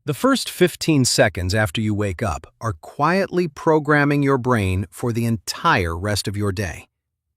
The first 15 seconds after you wake up are quietly programming your brain for the entire rest of your day.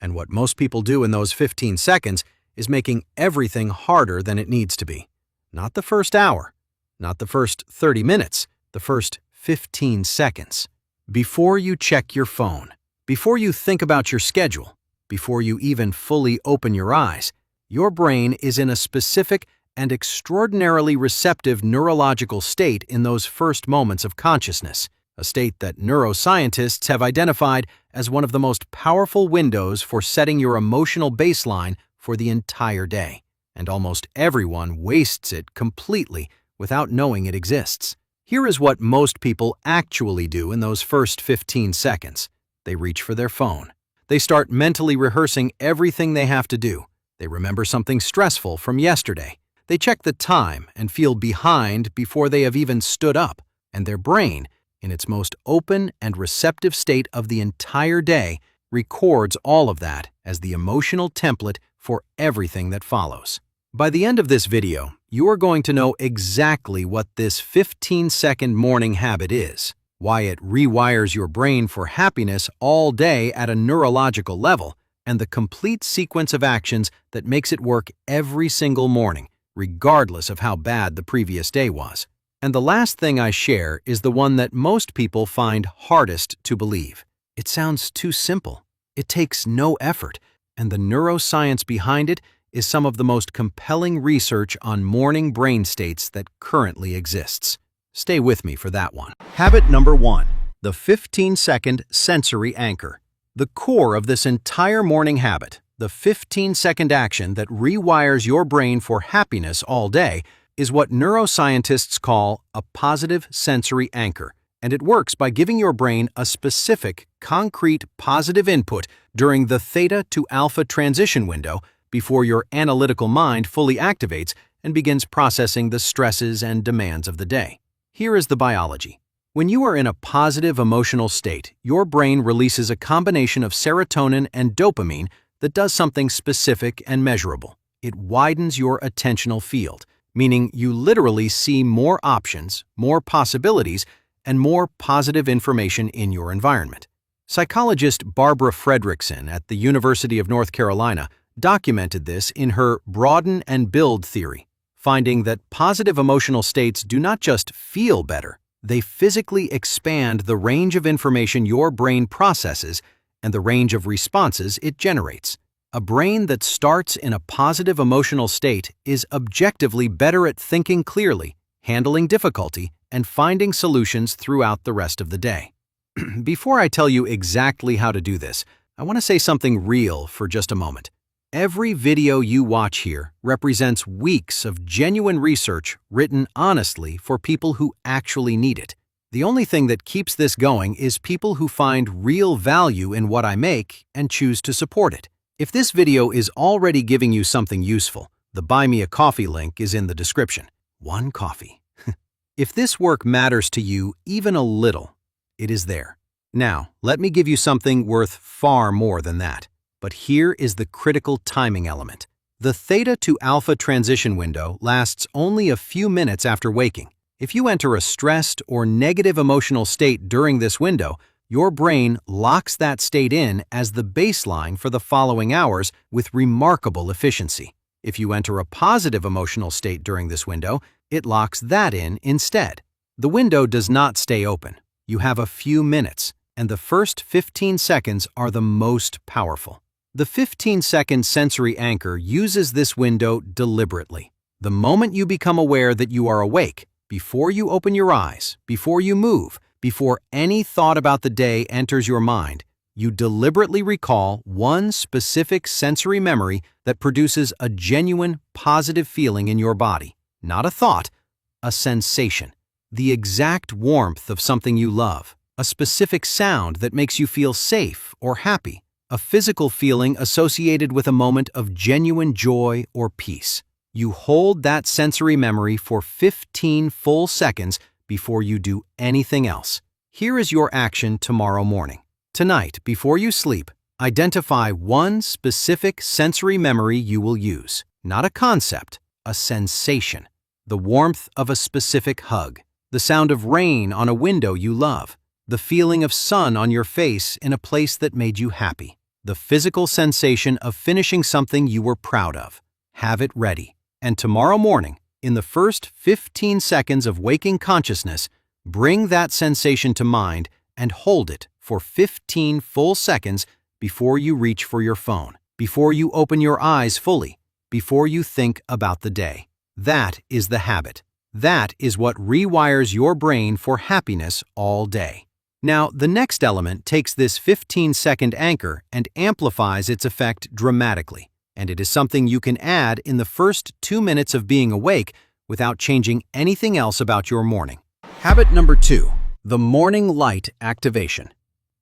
And what most people do in those 15 seconds is making everything harder than it needs to be. Not the first hour, not the first 30 minutes, the first 15 seconds. Before you check your phone, before you think about your schedule, before you even fully open your eyes, your brain is in a specific and extraordinarily receptive neurological state in those first moments of consciousness, a state that neuroscientists have identified as one of the most powerful windows for setting your emotional baseline for the entire day. And almost everyone wastes it completely without knowing it exists. Here is what most people actually do in those first 15 seconds. They reach for their phone. They start mentally rehearsing everything they have to do. They remember something stressful from yesterday. They check the time and feel behind before they have even stood up, and their brain, in its most open and receptive state of the entire day, records all of that as the emotional template for everything that follows. By the end of this video, you are going to know exactly what this 15-second morning habit is, why it rewires your brain for happiness all day at a neurological level, and the complete sequence of actions that makes it work every single morning, regardless of how bad the previous day was. And the last thing I share is the one that most people find hardest to believe. It sounds too simple. It takes no effort, and the neuroscience behind it is some of the most compelling research on morning brain states that currently exists. Stay with me for that one. Habit number 1, the 15-second sensory anchor. The core of this entire morning habit, the 15-second action that rewires your brain for happiness all day, is what neuroscientists call a positive sensory anchor, and it works by giving your brain a specific, concrete, positive input during the theta to alpha transition window before your analytical mind fully activates and begins processing the stresses and demands of the day. Here is the biology. When you are in a positive emotional state, your brain releases a combination of serotonin and dopamine that does something specific and measurable. It widens your attentional field, meaning you literally see more options, more possibilities, and more positive information in your environment. Psychologist Barbara Fredrickson at the University of North Carolina documented this in her Broaden and Build theory, finding that positive emotional states do not just feel better, they physically expand the range of information your brain processes and the range of responses it generates. A brain that starts in a positive emotional state is objectively better at thinking clearly, handling difficulty, and finding solutions throughout the rest of the day. Before I tell you exactly how to do this, I want to say something real for just a moment. Every video you watch here represents weeks of genuine research written honestly for people who actually need it. The only thing that keeps this going is people who find real value in what I make and choose to support it. If this video is already giving you something useful, the Buy Me a Coffee link is in the description. One coffee. If this work matters to you even a little, it is there. Now, let me give you something worth far more than that. But here is the critical timing element. The theta to alpha transition window lasts only a few minutes after waking. If you enter a stressed or negative emotional state during this window, your brain locks that state in as the baseline for the following hours with remarkable efficiency. If you enter a positive emotional state during this window, it locks that in instead. The window does not stay open. You have a few minutes, and the first 15 seconds are the most powerful. The 15-second sensory anchor uses this window deliberately. The moment you become aware that you are awake, before you open your eyes, before you move, before any thought about the day enters your mind, you deliberately recall one specific sensory memory that produces a genuine, positive feeling in your body. Not a thought, a sensation. The exact warmth of something you love, a specific sound that makes you feel safe or happy, a physical feeling associated with a moment of genuine joy or peace. You hold that sensory memory for 15 full seconds before you do anything else. Here is your action tomorrow morning. Tonight, before you sleep, identify one specific sensory memory you will use. Not a concept, a sensation. The warmth of a specific hug, the sound of rain on a window you love, the feeling of sun on your face in a place that made you happy, the physical sensation of finishing something you were proud of. Have it ready. And tomorrow morning, in the first 15 seconds of waking consciousness, bring that sensation to mind and hold it for 15 full seconds before you reach for your phone, before you open your eyes fully, before you think about the day. That is the habit. That is what rewires your brain for happiness all day. Now, the next element takes this 15-second anchor and amplifies its effect dramatically, and it is something you can add in the first 2 minutes of being awake without changing anything else about your morning. Habit number 2, the morning light activation.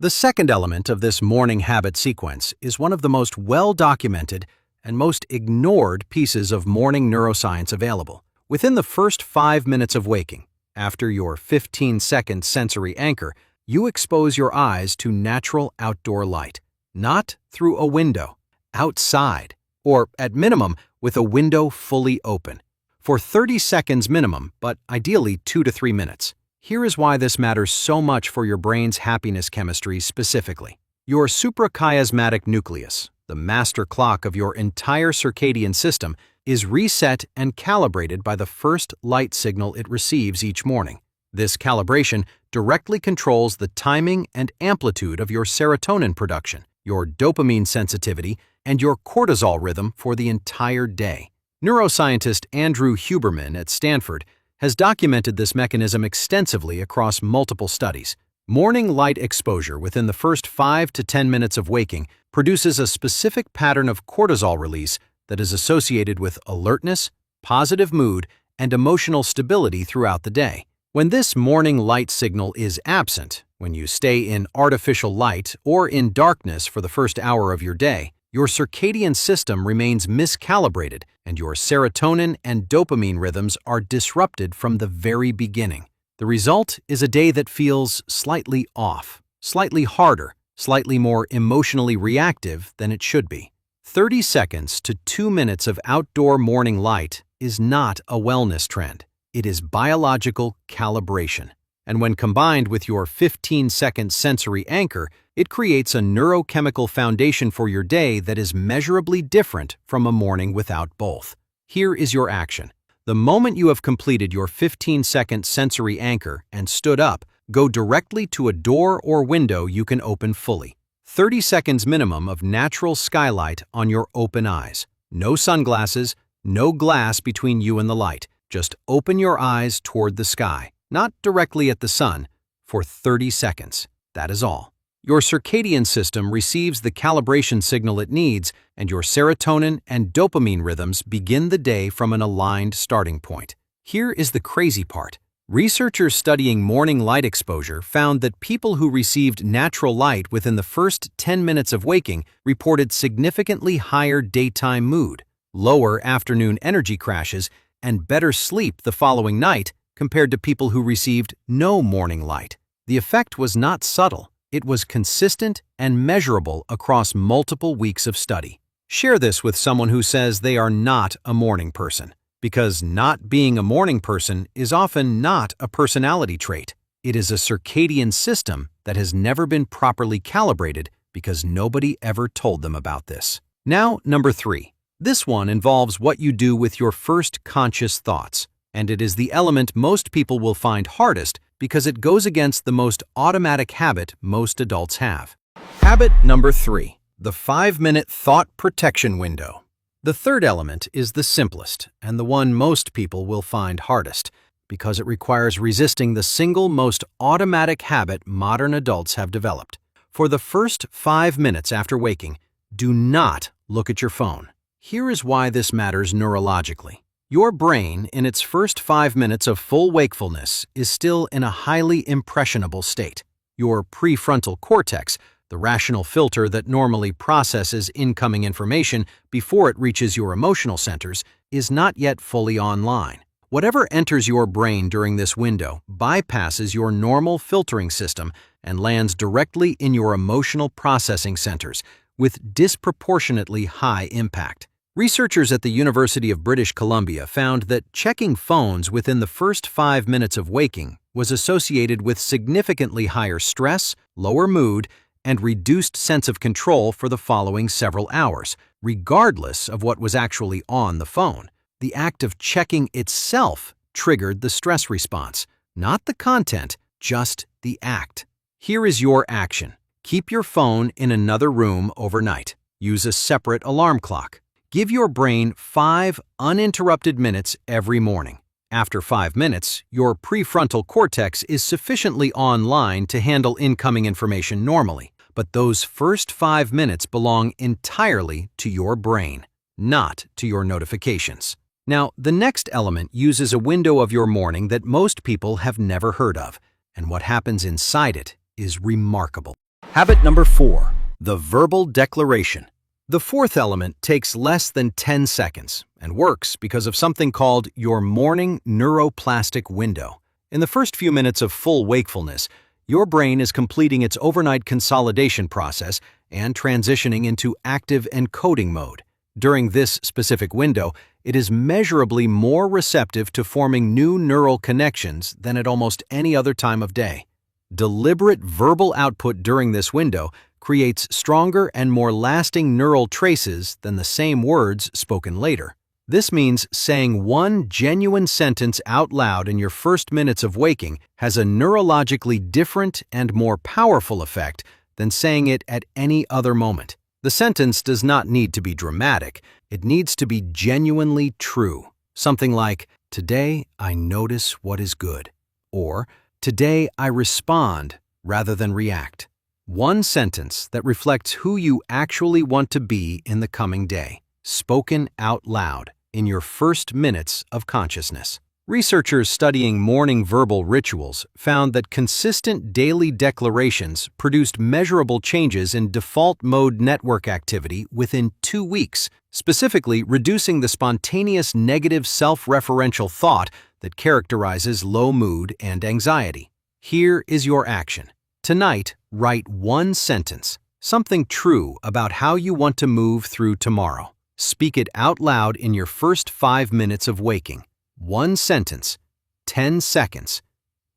The second element of this morning habit sequence is one of the most well-documented and most ignored pieces of morning neuroscience available. Within the first 5 minutes of waking, after your 15-second sensory anchor, you expose your eyes to natural outdoor light, not through a window, outside, or at minimum with a window fully open, for 30 seconds minimum, but ideally 2 to 3 minutes. Here is why this matters so much for your brain's happiness chemistry specifically. Your suprachiasmatic nucleus, the master clock of your entire circadian system, is reset and calibrated by the first light signal it receives each morning. This calibration directly controls the timing and amplitude of your serotonin production, your dopamine sensitivity, and your cortisol rhythm for the entire day. Neuroscientist Andrew Huberman at Stanford has documented this mechanism extensively across multiple studies. Morning light exposure within the first 5 to 10 minutes of waking produces a specific pattern of cortisol release that is associated with alertness, positive mood, and emotional stability throughout the day. When this morning light signal is absent, when you stay in artificial light or in darkness for the first hour of your day, your circadian system remains miscalibrated and your serotonin and dopamine rhythms are disrupted from the very beginning. The result is a day that feels slightly off, slightly harder, slightly more emotionally reactive than it should be. 30 seconds to 2 minutes of outdoor morning light is not a wellness trend. It is biological calibration. And when combined with your 15-second sensory anchor, it creates a neurochemical foundation for your day that is measurably different from a morning without both. Here is your action. The moment you have completed your 15-second sensory anchor and stood up, go directly to a door or window you can open fully. 30 seconds minimum of natural skylight on your open eyes. No sunglasses, no glass between you and the light. Just open your eyes toward the sky, not directly at the sun, for 30 seconds. That is all. Your circadian system receives the calibration signal it needs, and your serotonin and dopamine rhythms begin the day from an aligned starting point. Here is the crazy part. Researchers studying morning light exposure found that people who received natural light within the first 10 minutes of waking reported significantly higher daytime mood, lower afternoon energy crashes, and better sleep the following night compared to people who received no morning light. The effect was not subtle. It was consistent and measurable across multiple weeks of study. Share this with someone who says they are not a morning person, because not being a morning person is often not a personality trait. It is a circadian system that has never been properly calibrated because nobody ever told them about this. Now, number 3. This one involves what you do with your first conscious thoughts, and it is the element most people will find hardest because it goes against the most automatic habit most adults have. Habit number 3, the 5-minute thought protection window. The third element is the simplest and the one most people will find hardest because it requires resisting the single most automatic habit modern adults have developed. For the first 5 minutes after waking, do not look at your phone. Here is why this matters neurologically. Your brain, in its first 5 minutes of full wakefulness, is still in a highly impressionable state. Your prefrontal cortex, the rational filter that normally processes incoming information before it reaches your emotional centers, is not yet fully online. Whatever enters your brain during this window bypasses your normal filtering system and lands directly in your emotional processing centers, with disproportionately high impact. Researchers at the University of British Columbia found that checking phones within the first 5 minutes of waking was associated with significantly higher stress, lower mood, and reduced sense of control for the following several hours, regardless of what was actually on the phone. The act of checking itself triggered the stress response, not the content, just the act. Here is your action. Keep your phone in another room overnight. Use a separate alarm clock. Give your brain 5 uninterrupted minutes every morning. After 5 minutes, your prefrontal cortex is sufficiently online to handle incoming information normally, but those first 5 minutes belong entirely to your brain, not to your notifications. Now, the next element uses a window of your morning that most people have never heard of, and what happens inside it is remarkable. Habit number 4, the verbal declaration. The fourth element takes less than 10 seconds and works because of something called your morning neuroplastic window. In the first few minutes of full wakefulness, your brain is completing its overnight consolidation process and transitioning into active encoding mode. During this specific window, it is measurably more receptive to forming new neural connections than at almost any other time of day. Deliberate verbal output during this window creates stronger and more lasting neural traces than the same words spoken later. This means saying one genuine sentence out loud in your first minutes of waking has a neurologically different and more powerful effect than saying it at any other moment. The sentence does not need to be dramatic. It needs to be genuinely true. Something like, "Today I notice what is good," or "Today I respond rather than react." One sentence that reflects who you actually want to be in the coming day, spoken out loud in your first minutes of consciousness. Researchers studying morning verbal rituals found that consistent daily declarations produced measurable changes in default mode network activity within 2 weeks, specifically reducing the spontaneous negative self-referential thought that characterizes low mood and anxiety. Here is your action. Tonight, write one sentence, something true about how you want to move through tomorrow. Speak it out loud in your first 5 minutes of waking. One sentence, 10 seconds,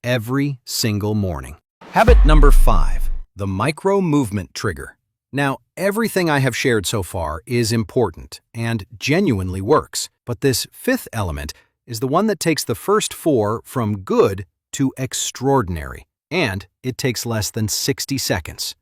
every single morning. Habit number 5, the micro movement trigger. Now, everything I have shared so far is important and genuinely works, but this fifth element is the one that takes the first 4 from good to extraordinary. And it takes less than 60 seconds.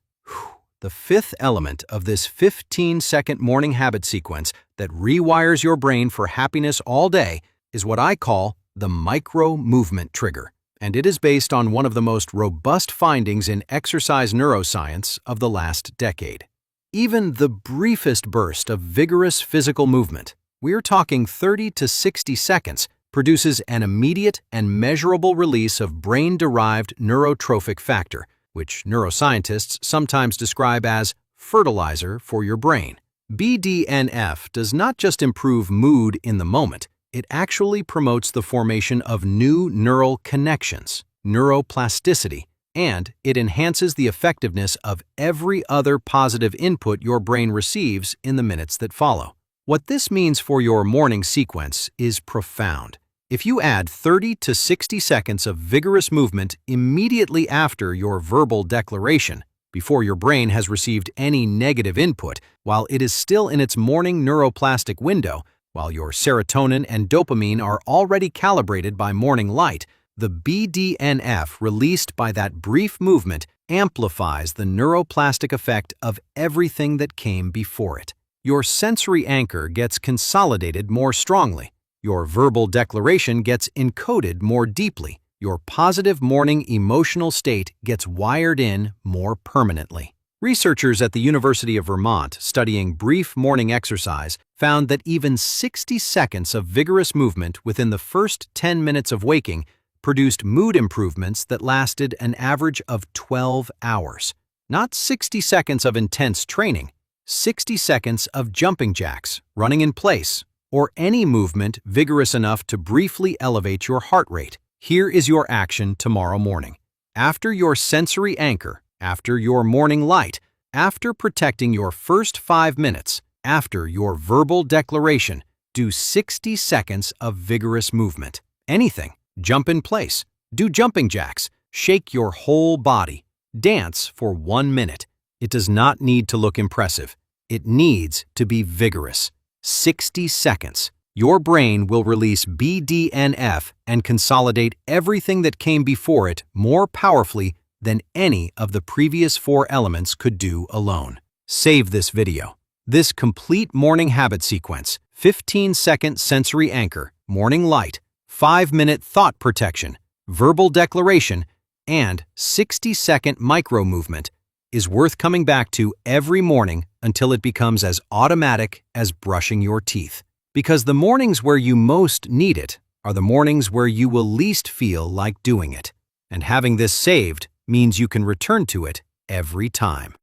The fifth element of this 15-second morning habit sequence that rewires your brain for happiness all day is what I call the micro-movement trigger, and it is based on one of the most robust findings in exercise neuroscience of the last decade. Even the briefest burst of vigorous physical movement, we're talking 30 to 60 seconds, produces an immediate and measurable release of brain-derived neurotrophic factor, which neuroscientists sometimes describe as fertilizer for your brain. BDNF does not just improve mood in the moment, it actually promotes the formation of new neural connections, neuroplasticity, and it enhances the effectiveness of every other positive input your brain receives in the minutes that follow. What this means for your morning sequence is profound. If you add 30 to 60 seconds of vigorous movement immediately after your verbal declaration, before your brain has received any negative input, while it is still in its morning neuroplastic window, while your serotonin and dopamine are already calibrated by morning light, the BDNF released by that brief movement amplifies the neuroplastic effect of everything that came before it. Your sensory anchor gets consolidated more strongly. Your verbal declaration gets encoded more deeply. Your positive morning emotional state gets wired in more permanently. Researchers at the University of Vermont studying brief morning exercise found that even 60 seconds of vigorous movement within the first 10 minutes of waking produced mood improvements that lasted an average of 12 hours. Not 60 seconds of intense training, 60 seconds of jumping jacks, running in place, or any movement vigorous enough to briefly elevate your heart rate. Here is your action tomorrow morning. After your sensory anchor, after your morning light, after protecting your first 5 minutes, after your verbal declaration, do 60 seconds of vigorous movement. Anything. Jump in place. Do jumping jacks. Shake your whole body. Dance for 1 minute. It does not need to look impressive. It needs to be vigorous. 60 seconds. Your brain will release BDNF and consolidate everything that came before it more powerfully than any of the previous 4 elements could do alone. Save this video. This complete morning habit sequence, 15-second sensory anchor, morning light, 5-minute thought protection, verbal declaration, and 60-second micro movement is worth coming back to every morning until it becomes as automatic as brushing your teeth. Because the mornings where you most need it are the mornings where you will least feel like doing it. And having this saved means you can return to it every time.